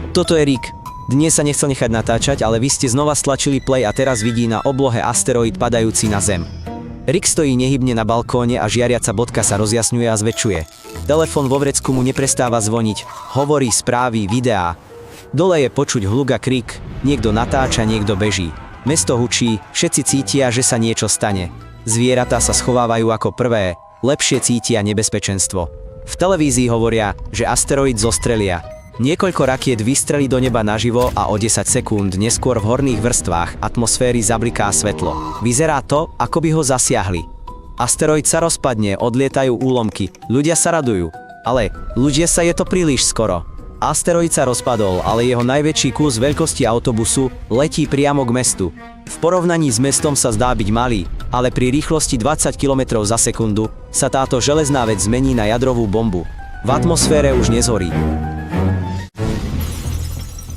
Toto je Rick. Dnes sa nechcel nechať natáčať, ale vy ste znova stlačili play a teraz vidí na oblohe asteroid padajúci na Zem. Rick stojí nehybne na balkóne a žiariaca bodka sa rozjasňuje a zväčšuje. Telefón vo vrecku mu neprestáva zvoniť, hovorí správy, videá. Dole je počuť hluk a krik, niekto natáča, niekto beží. Mesto hučí, všetci cítia, že sa niečo stane. Zvieratá sa schovávajú ako prvé, lepšie cítia nebezpečenstvo. V televízii hovoria, že asteroid zostrelia. Niekoľko rakiet vystrelí do neba naživo a o 10 sekúnd neskôr v horných vrstvách atmosféry zabliká svetlo. Vyzerá to, ako by ho zasiahli. Asteroid sa rozpadne, odlietajú úlomky, ľudia sa radujú. Ale ľudia sa je to príliš skoro. Asteroid sa rozpadol, ale jeho najväčší kus veľkosti autobusu letí priamo k mestu. V porovnaní s mestom sa zdá byť malý, ale pri rýchlosti 20 km za sekundu sa táto železná vec zmení na jadrovú bombu. V atmosfére už nezhorí.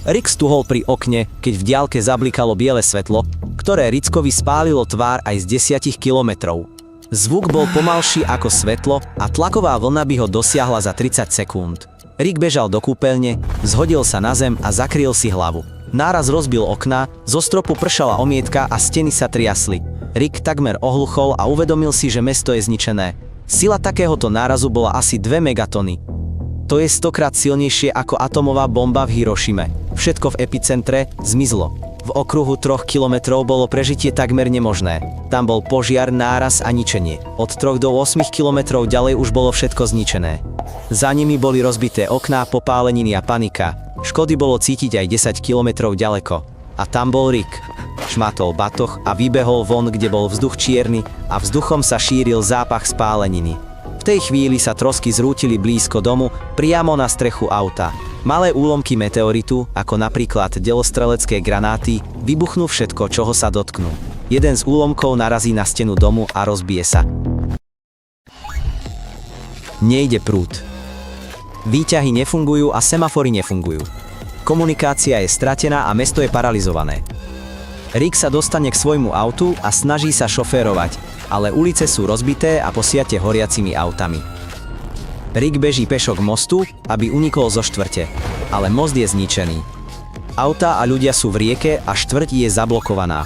Rick stuhol pri okne, keď v diaľke zablikalo biele svetlo, ktoré Rickovi spálilo tvár aj z 10 kilometrov. Zvuk bol pomalší ako svetlo a tlaková vlna by ho dosiahla za 30 sekúnd. Rick bežal do kúpeľne, zhodil sa na zem a zakryl si hlavu. Náraz rozbil okná, zo stropu pršala omietka a steny sa triasli. Rick takmer ohluchol a uvedomil si, že mesto je zničené. Sila takéhoto nárazu bola asi 2 megatony. To je 100-krát silnejšie ako atomová bomba v Hirošime. Všetko v epicentre zmizlo. V okruhu 3 kilometrov bolo prežitie takmer nemožné. Tam bol požiar, náraz a ničenie. Od 3 do 8 kilometrov ďalej už bolo všetko zničené. Za nimi boli rozbité okná, popáleniny a panika. Škody bolo cítiť aj 10 kilometrov ďaleko. A tam bol Rick. Šmatol batoh a vybehol von, kde bol vzduch čierny a vzduchom sa šíril zápach spáleniny. V tej chvíli sa trosky zrútili blízko domu, priamo na strechu auta. Malé úlomky meteoritu, ako napríklad delostrelecké granáty, vybuchnú všetko, čoho sa dotknú. Jeden z úlomkov narazí na stenu domu a rozbije sa. Nejde prúd. Výťahy nefungujú a semafory nefungujú. Komunikácia je stratená a mesto je paralizované. Rick sa dostane k svojmu autu a snaží sa šoférovať, ale ulice sú rozbité a posiate horiacimi autami. Rick beží pešo k mostu, aby unikol zo štvrte, ale most je zničený. Autá a ľudia sú v rieke a štvrť je zablokovaná.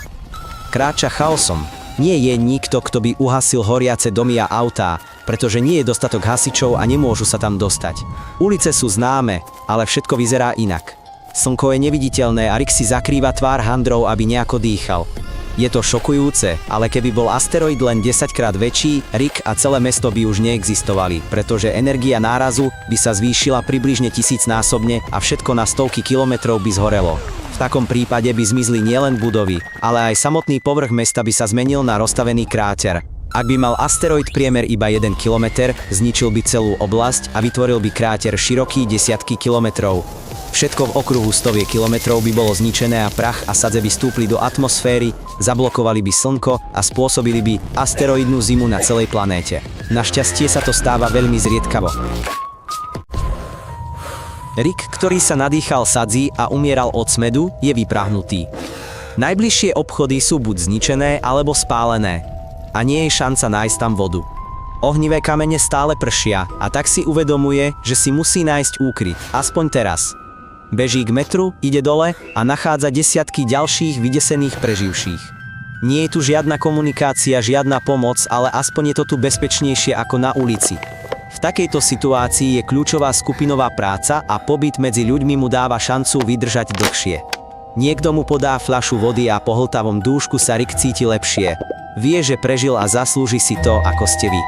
Kráča chaosom. Nie je nikto, kto by uhasil horiace domy a autá, pretože nie je dostatok hasičov a nemôžu sa tam dostať. Ulice sú známe, ale všetko vyzerá inak. Slnko je neviditeľné a Rick si zakrýva tvár handrou, aby nejako dýchal. Je to šokujúce, ale keby bol asteroid len 10-krát väčší, Rick a celé mesto by už neexistovali, pretože energia nárazu by sa zvýšila približne 1000-násobne a všetko na stovky kilometrov by zhorelo. V takom prípade by zmizli nielen budovy, ale aj samotný povrch mesta by sa zmenil na rozstavený kráter. Ak by mal asteroid priemer iba 1 kilometer, zničil by celú oblasť a vytvoril by kráter široký desiatky kilometrov. Všetko v okruhu stoviek kilometrov by bolo zničené a prach a sadze by stúpli do atmosféry, zablokovali by slnko a spôsobili by asteroidnú zimu na celej planéte. Našťastie sa to stáva veľmi zriedkavo. Rick, ktorý sa nadýchal sadzí a umieral od smedu, je vyprahnutý. Najbližšie obchody sú buď zničené alebo spálené. A nie je šanca nájsť tam vodu. Ohnivé kamene stále pršia a tak si uvedomuje, že si musí nájsť úkryt, aspoň teraz. Beží k metru, ide dole a nachádza desiatky ďalších vydesených preživších. Nie je tu žiadna komunikácia, žiadna pomoc, ale aspoň je to tu bezpečnejšie ako na ulici. V takejto situácii je kľúčová skupinová práca a pobyt medzi ľuďmi mu dáva šancu vydržať dlhšie. Niekto mu podá fľašu vody a po hltavom dúšku sa Rick cíti lepšie. Vie, že prežil a zaslúži si to, ako ste vy.